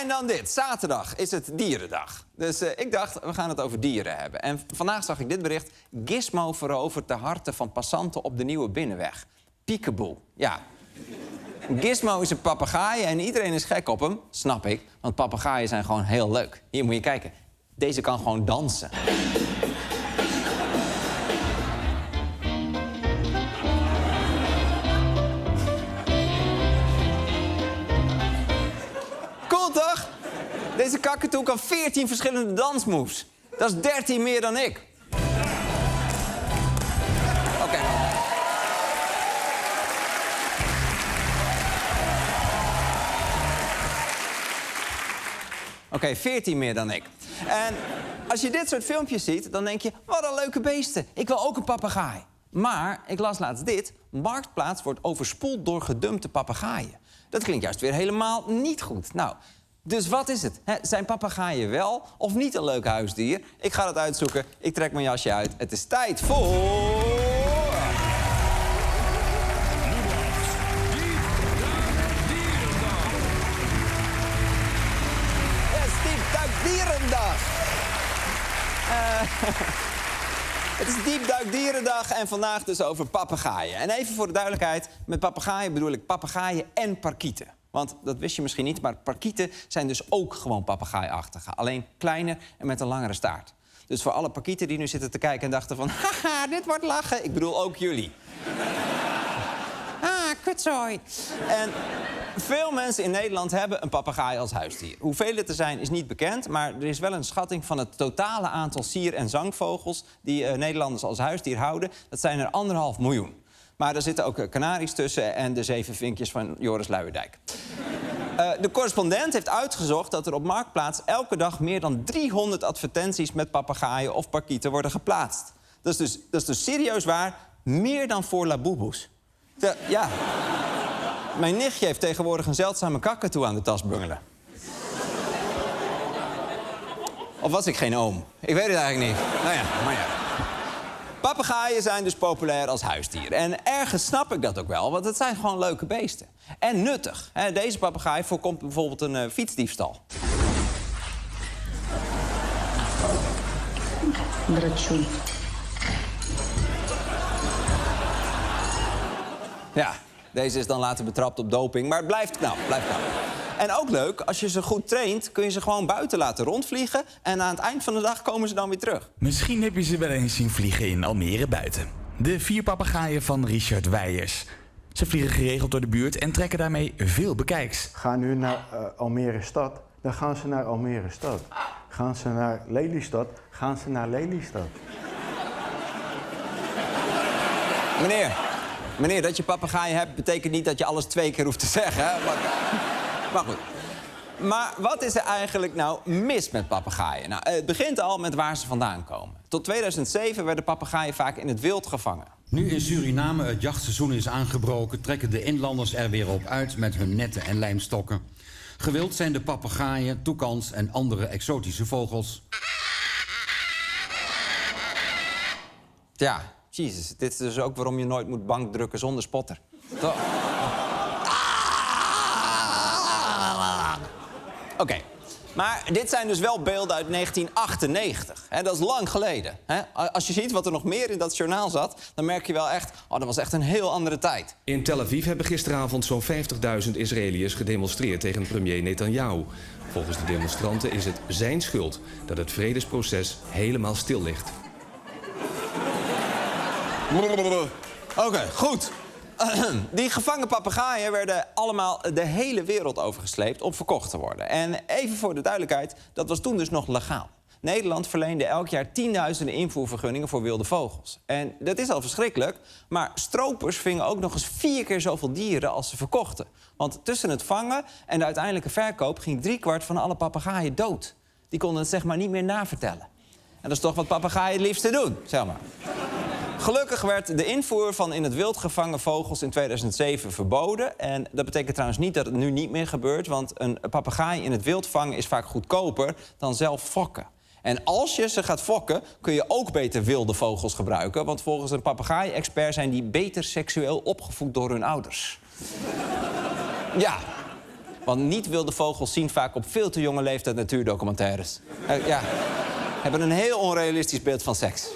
En dan dit. Zaterdag is het dierendag. Dus ik dacht, we gaan het over dieren hebben. En vandaag zag ik dit bericht. Gizmo verovert de harten van passanten op de Nieuwe Binnenweg. Peekaboo. Ja. Gizmo is een papegaai en iedereen is gek op hem. Snap ik, want papegaaien zijn gewoon heel leuk. Hier moet je kijken. Deze kan gewoon dansen. Cool, toch? Deze kakatoe kan 14 verschillende dansmoves. Dat is 13 meer dan ik. Oké. Oké, 14 meer dan ik. En als je dit soort filmpjes ziet, dan denk je... wat een leuke beesten, ik wil ook een papegaai. Maar ik las laatst dit. Marktplaats wordt overspoeld door gedumpte papegaaien. Dat klinkt juist weer helemaal niet goed. Nou, dus wat is het? Zijn papegaaien wel of niet een leuk huisdier? Ik ga het uitzoeken. Ik trek mijn jasje uit. Het is tijd voor... Dierendag. Het is Diepduik Dierendag en vandaag dus over papegaaien. En even voor de duidelijkheid, met papegaaien bedoel ik papegaaien en parkieten. Want dat wist je misschien niet, maar parkieten zijn dus ook gewoon papegaaiachtige. Alleen kleiner en met een langere staart. Dus voor alle parkieten die nu zitten te kijken en dachten van... haha, dit wordt lachen, ik bedoel ook jullie. Kutzooi. En veel mensen in Nederland hebben een papegaai als huisdier. Hoeveel het er zijn is niet bekend, maar er is wel een schatting van het totale aantal sier- en zangvogels die Nederlanders als huisdier houden. Dat zijn er 1,5 miljoen. Maar er zitten ook kanaries tussen en de 7 vinkjes van Joris Luijendijk. De correspondent heeft uitgezocht dat er op Marktplaats elke dag meer dan 300 advertenties met papegaaien of parkieten worden geplaatst. Dat is dus serieus waar, meer dan voor laboeboes. Ja. Mijn nichtje heeft tegenwoordig een zeldzame kakatoe aan de tas bungelen. Of was ik geen oom? Ik weet het eigenlijk niet. Nou ja, maar ja. Papegaaien zijn dus populair als huisdier. En ergens snap ik dat ook wel, want het zijn gewoon leuke beesten. En nuttig. Deze papegaai voorkomt bijvoorbeeld een fietsdiefstal. Драчун. Ja, deze is dan later betrapt op doping, maar het blijft knap, En ook leuk, als je ze goed traint, kun je ze gewoon buiten laten rondvliegen... en aan het eind van de dag komen ze dan weer terug. Misschien heb je ze wel eens zien vliegen in Almere buiten. De 4 papegaaien van Richard Weijers. Ze vliegen geregeld door de buurt en trekken daarmee veel bekijks. Gaan nu naar Almere stad, dan gaan ze naar Almere stad. Gaan ze naar Lelystad, gaan ze naar Lelystad. Meneer, dat je papegaaien hebt, betekent niet dat je alles 2 keer hoeft te zeggen. Hè? Maar goed. Maar wat is er eigenlijk nou mis met papegaaien? Nou, het begint al met waar ze vandaan komen. Tot 2007 werden papegaaien vaak in het wild gevangen. Nu in Suriname het jachtseizoen is aangebroken... trekken de inlanders er weer op uit met hun netten en lijmstokken. Gewild zijn de papegaaien, toekans en andere exotische vogels. Ja, jezus, dit is dus ook waarom je nooit moet bankdrukken zonder spotter. Toch? Oké, maar dit zijn dus wel beelden uit 1998. Dat is lang geleden. Als je ziet wat er nog meer in dat journaal zat... dan merk je wel echt, dat was echt een heel andere tijd. In Tel Aviv hebben gisteravond zo'n 50.000 Israëliërs gedemonstreerd tegen premier Netanyahu. Volgens de demonstranten is het zijn schuld dat het vredesproces helemaal stil ligt. Oké, goed. Die gevangen papegaaien werden allemaal de hele wereld overgesleept om verkocht te worden. En even voor de duidelijkheid, dat was toen dus nog legaal. Nederland verleende elk jaar tienduizenden invoervergunningen voor wilde vogels. En dat is al verschrikkelijk, maar stropers vingen ook nog eens 4 keer zoveel dieren als ze verkochten. Want tussen het vangen en de uiteindelijke verkoop ging 3/4 van alle papegaaien dood. Die konden het zeg maar niet meer navertellen. En dat is toch wat papegaaien het liefste doen, zeg maar. Gelukkig werd de invoer van in het wild gevangen vogels in 2007 verboden. En dat betekent trouwens niet dat het nu niet meer gebeurt... want een papegaai in het wild vangen is vaak goedkoper dan zelf fokken. En als je ze gaat fokken, kun je ook beter wilde vogels gebruiken... want volgens een papegaai-expert zijn die beter seksueel opgevoed door hun ouders. Ja. Want niet wilde vogels zien vaak op veel te jonge leeftijd natuurdocumentaires. Hebben een heel onrealistisch beeld van seks.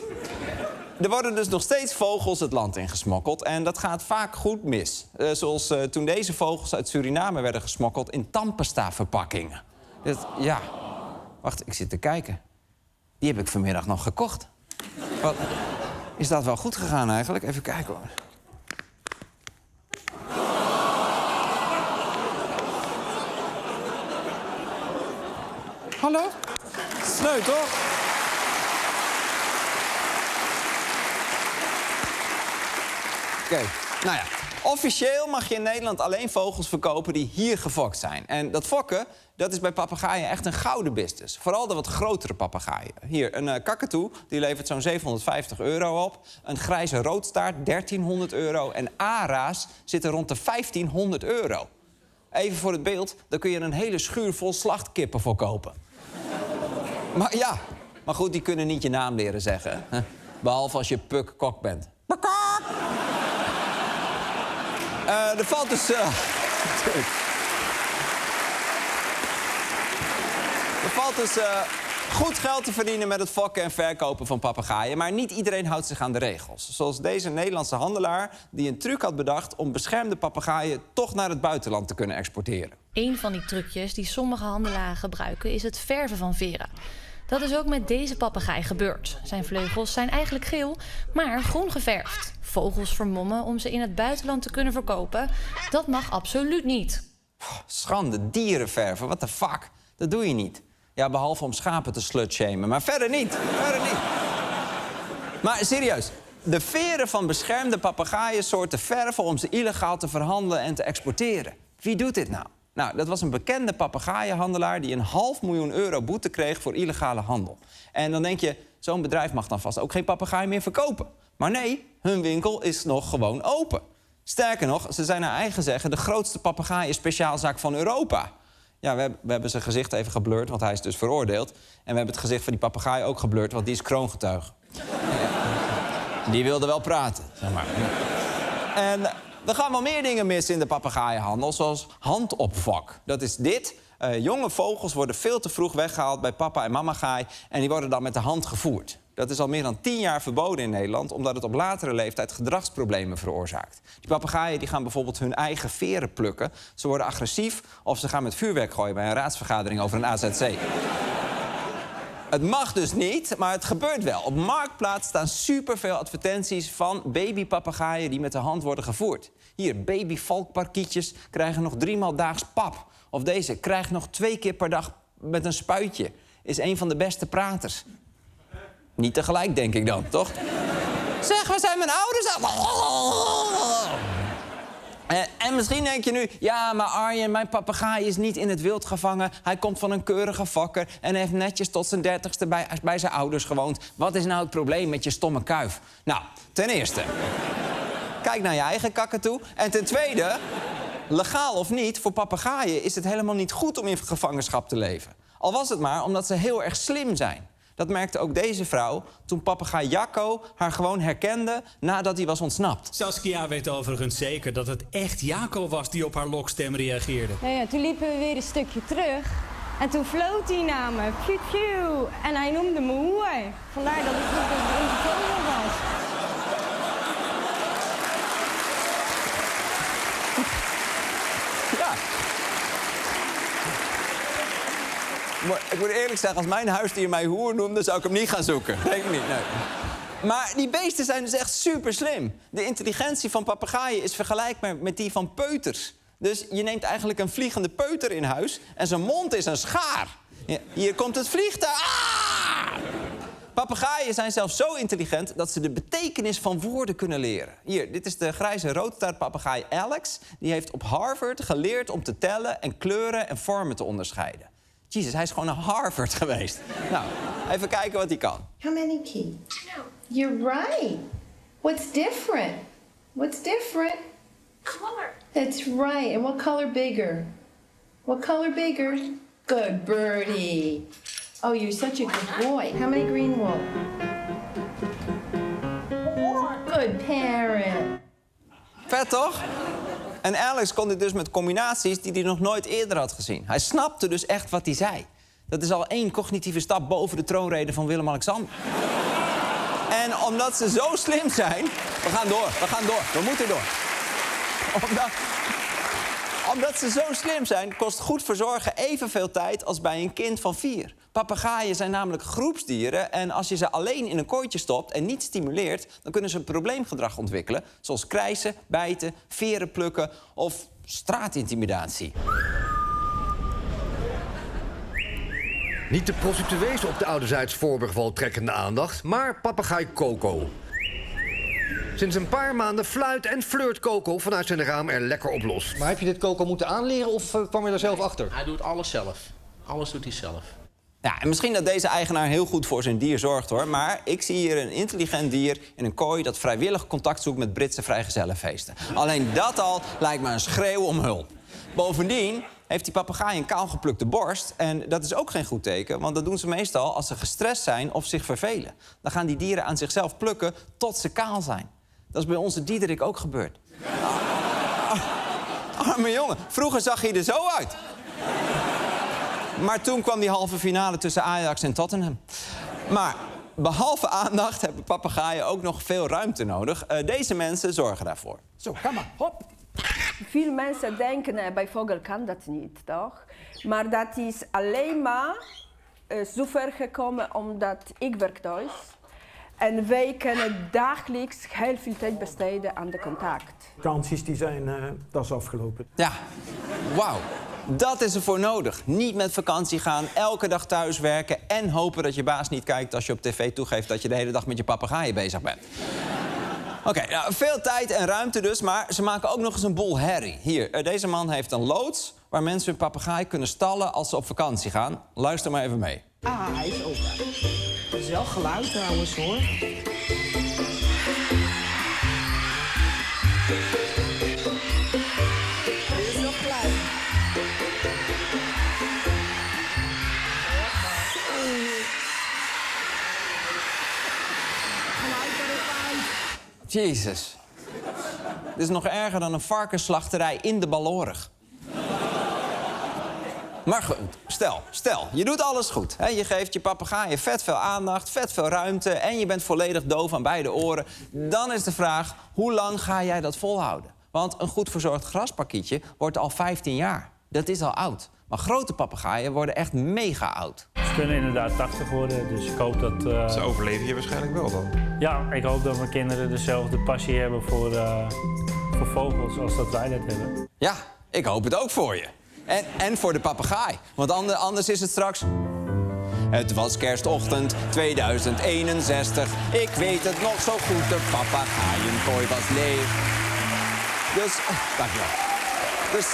Er worden dus nog steeds vogels het land ingesmokkeld en dat gaat vaak goed mis. Zoals toen deze vogels uit Suriname werden gesmokkeld in tandpasta-verpakkingen. Wacht, ik zit te kijken. Die heb ik vanmiddag nog gekocht. Wat, is dat wel goed gegaan eigenlijk? Even kijken hoor. Hallo? Sneu, toch? Oké, nou ja. Officieel mag je in Nederland alleen vogels verkopen die hier gefokt zijn. En dat fokken, dat is bij papegaaien echt een gouden business. Vooral de wat grotere papegaaien. Hier, een kakatoe, die levert zo'n €750 op. Een grijze roodstaart, €1300. En ara's zitten rond de €1500. Even voor het beeld, daar kun je een hele schuur vol slachtkippen voor kopen. Maar goed, die kunnen niet je naam leren zeggen. Hè? Behalve als je Puk Kok bent. Er valt dus... er valt dus goed geld te verdienen met het fokken en verkopen van papegaaien. Maar niet iedereen houdt zich aan de regels. Zoals deze Nederlandse handelaar die een truc had bedacht om beschermde papegaaien toch naar het buitenland te kunnen exporteren. Een van die trucjes die sommige handelaren gebruiken is het verven van veren. Dat is ook met deze papegaai gebeurd. Zijn vleugels zijn eigenlijk geel, maar groen geverfd. Vogels vermommen om ze in het buitenland te kunnen verkopen. Dat mag absoluut niet. Schande, dieren verven, what the fuck? Dat doe je niet. Ja, behalve om schapen te slutshamen, maar verder niet. Maar serieus, de veren van beschermde papegaaiensoorten verven om ze illegaal te verhandelen en te exporteren. Wie doet dit nou? Nou, dat was een bekende papegaaienhandelaar die €500.000 boete kreeg voor illegale handel. En dan denk je, zo'n bedrijf mag dan vast ook geen papegaai meer verkopen. Maar nee, hun winkel is nog gewoon open. Sterker nog, ze zijn naar eigen zeggen de grootste papegaaien-speciaalzaak van Europa. Ja, we hebben zijn gezicht even geblurred, want hij is dus veroordeeld. En we hebben het gezicht van die papegaai ook geblurred, want die is kroongetuige. Die wilde wel praten, zeg maar. En er gaan wel meer dingen mis in de papegaaienhandel, zoals handopvak. Dat is dit. Jonge vogels worden veel te vroeg weggehaald bij papa en mamagaai en die worden dan met de hand gevoerd. Dat is al meer dan 10 jaar verboden in Nederland, omdat het op latere leeftijd gedragsproblemen veroorzaakt. Die papegaaien die gaan bijvoorbeeld hun eigen veren plukken. Ze worden agressief of ze gaan met vuurwerk gooien bij een raadsvergadering over een AZC. Het mag dus niet, maar het gebeurt wel. Op Marktplaats staan superveel advertenties van babypapegaaien die met de hand worden gevoerd. Hier, babyvalkparkietjes krijgen nog 3 maal daags pap. Of deze, krijgt nog 2 keer per dag met een spuitje. Is een van de beste praters. Niet tegelijk, denk ik dan, toch? Zeg, waar zijn mijn ouders? En misschien denk je nu... ja, maar Arjen, mijn papegaai is niet in het wild gevangen. Hij komt van een keurige fokker en heeft netjes tot zijn 30ste bij zijn ouders gewoond. Wat is nou het probleem met je stomme kuif? Nou, ten eerste... kijk naar je eigen kakatoe. En ten tweede... legaal of niet, voor papegaaien is het helemaal niet goed om in gevangenschap te leven. Al was het maar omdat ze heel erg slim zijn. Dat merkte ook deze vrouw toen papegaai Jacco haar gewoon herkende nadat hij was ontsnapt. Saskia weet overigens zeker dat het echt Jacco was die op haar lokstem reageerde. Ja, toen liepen we weer een stukje terug. En toen floot hij naar me. Pju, pju. En hij noemde me hoer. Vandaar dat het niet onze vogel was. Ja. Maar ik moet eerlijk zeggen, als mijn huisdier mij hoer noemde, zou ik hem niet gaan zoeken. Denk ik niet, nee. Maar die beesten zijn dus echt super slim. De intelligentie van papegaaien is vergelijkbaar met die van peuters. Dus je neemt eigenlijk een vliegende peuter in huis en zijn mond is een schaar. Ja, hier komt het vliegtuig. Ah! Papegaaien zijn zelfs zo intelligent dat ze de betekenis van woorden kunnen leren. Hier, dit is de grijze roodstaartpapegaai Alex. Die heeft op Harvard geleerd om te tellen en kleuren en vormen te onderscheiden. Jezus, hij is gewoon naar Harvard geweest. Nou, even kijken wat hij kan. How many keys? You're right. What's different? What's different? Color. That's right. And what color bigger? What color bigger? Good birdie. Oh, you're such a good boy. How many green wool? Good parent. Vet, toch? En Alex kon dit dus met combinaties die hij nog nooit eerder had gezien. Hij snapte dus echt wat hij zei. Dat is al 1 cognitieve stap boven de troonrede van Willem-Alexander. En omdat ze zo slim zijn... We gaan door, we moeten door. Omdat ze zo slim zijn, kost goed verzorgen evenveel tijd als bij een kind van 4. Papegaaien zijn namelijk groepsdieren en als je ze alleen in een kooitje stopt en niet stimuleert, dan kunnen ze een probleemgedrag ontwikkelen, zoals krijsen, bijten, veren plukken of straatintimidatie. Niet de prostituees op de Ouderzijds Voorburgwal trekken de aandacht, maar papegaai Coco. Sinds een paar maanden fluit en flirt Coco vanuit zijn raam er lekker op los. Maar heb je dit Coco moeten aanleren of kwam je er zelf achter? Hij doet alles zelf. Alles doet hij zelf. Ja, en misschien dat deze eigenaar heel goed voor zijn dier zorgt, hoor. Maar ik zie hier een intelligent dier in een kooi dat vrijwillig contact zoekt met Britse vrijgezellenfeesten. Alleen dat al lijkt me een schreeuw om hulp. Bovendien heeft die papegaai een kaalgeplukte borst. En dat is ook geen goed teken, want dat doen ze meestal als ze gestrest zijn of zich vervelen. Dan gaan die dieren aan zichzelf plukken tot ze kaal zijn. Dat is bij onze Diederik ook gebeurd. Arme jongen, vroeger zag hij er zo uit. Maar toen kwam die halve finale tussen Ajax en Tottenham. Maar behalve aandacht hebben papegaaien ook nog veel ruimte nodig. Deze mensen zorgen daarvoor. Zo, kom maar, hop. Veel mensen denken, bij vogel kan dat niet, toch? Maar dat is alleen maar zo ver gekomen omdat ik werk thuis. En wij kunnen dagelijks heel veel tijd besteden aan de contact. Vakanties die zijn, dat is afgelopen. Ja, wauw. Dat is ervoor nodig. Niet met vakantie gaan, elke dag thuis werken en hopen dat je baas niet kijkt als je op tv toegeeft dat je de hele dag met je papegaaien bezig bent. Oké, nou, veel tijd en ruimte dus, maar ze maken ook nog eens een boel herrie. Hier, deze man heeft een loods waar mensen hun papegaai kunnen stallen als ze op vakantie gaan. Luister maar even mee. Ah, hij is open. Dat is wel geluid trouwens, hoor. Dit is nog klein. Jezus. Dit is nog erger dan een varkensslachterij in de Balorg. Maar goed, stel, je doet alles goed. Hè? Je geeft je papegaaien vet veel aandacht, vet veel ruimte en je bent volledig doof aan beide oren. Dan is de vraag, hoe lang ga jij dat volhouden? Want een goed verzorgd grasparkietje wordt al 15 jaar. Dat is al oud. Maar grote papegaaien worden echt mega oud. Ze kunnen inderdaad 80 worden, dus ik hoop dat... Ze overleven je waarschijnlijk wel dan? Ja, ik hoop dat mijn kinderen dezelfde passie hebben voor vogels als dat wij dat hebben. Ja, ik hoop het ook voor je. En voor de papegaai. Want anders is het straks... Het was kerstochtend 2061. Ik weet het nog zo goed, de papegaaienkooi was leeg. Dus, dankjewel. Dus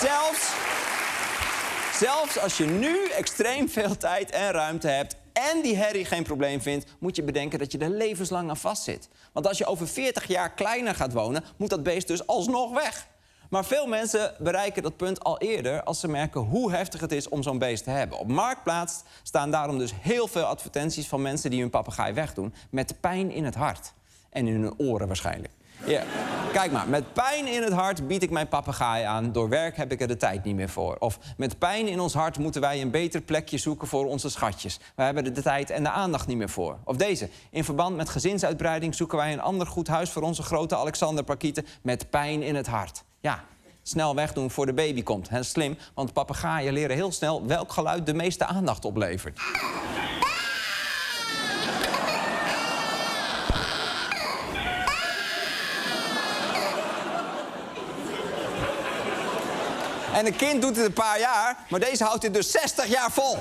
zelfs als je nu extreem veel tijd en ruimte hebt en die herrie geen probleem vindt, moet je bedenken dat je er levenslang aan vastzit. Want als je over 40 jaar kleiner gaat wonen, moet dat beest dus alsnog weg. Maar veel mensen bereiken dat punt al eerder als ze merken hoe heftig het is om zo'n beest te hebben. Op Marktplaats staan daarom dus heel veel advertenties van mensen die hun papegaai wegdoen met pijn in het hart. En in hun oren waarschijnlijk. Ja. Kijk maar, met pijn in het hart bied ik mijn papegaai aan. Door werk heb ik er de tijd niet meer voor. Of met pijn in ons hart moeten wij een beter plekje zoeken voor onze schatjes. Wij hebben er de tijd en de aandacht niet meer voor. Of deze, in verband met gezinsuitbreiding zoeken wij een ander goed huis voor onze grote Alexander Parkieten met pijn in het hart. Ja, snel wegdoen voor de baby komt. Hè, slim, want papegaaien leren heel snel welk geluid de meeste aandacht oplevert. En een kind doet het een paar jaar, maar deze houdt dit dus 60 jaar vol.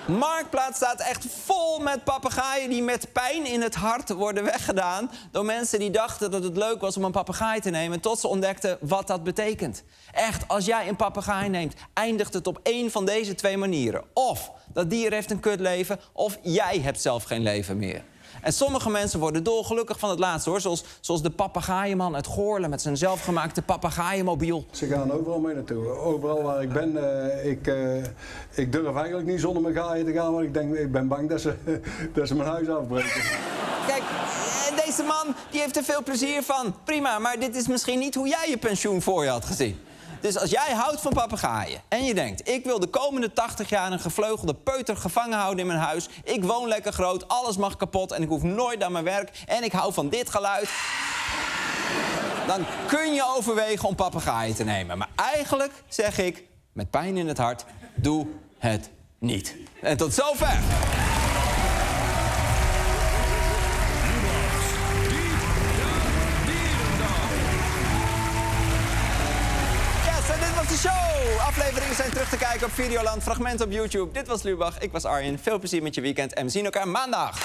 Marktplaats staat echt vol met papegaaien die met pijn in het hart worden weggedaan door mensen die dachten dat het leuk was om een papegaai te nemen tot ze ontdekten wat dat betekent. Echt, als jij een papegaai neemt, eindigt het op één van deze 2 manieren. Of dat dier heeft een kutleven, of jij hebt zelf geen leven meer. En sommige mensen worden dolgelukkig van het laatste, hoor. Zoals de papegaaienman uit Goorlen met zijn zelfgemaakte papegaaienmobiel. Ze gaan overal mee naartoe. Overal waar ik ben, ik durf eigenlijk niet zonder mijn gaaien te gaan, want ik ben bang dat ze mijn huis afbreken. Kijk Kijk, deze man die heeft er veel plezier van. Prima, maar dit is misschien niet hoe jij je pensioen voor je had gezien. Dus als jij houdt van papegaaien en je denkt... ik wil de komende 80 jaar een gevleugelde peuter gevangen houden in mijn huis... ik woon lekker groot, alles mag kapot en ik hoef nooit naar mijn werk... en ik hou van dit geluid... dan kun je overwegen om papegaaien te nemen. Maar eigenlijk zeg ik, met pijn in het hart, doe het niet. En tot zover. De show! Afleveringen zijn terug te kijken op Videoland, fragmenten op YouTube. Dit was Lubach, ik was Arjen. Veel plezier met je weekend en we zien elkaar maandag.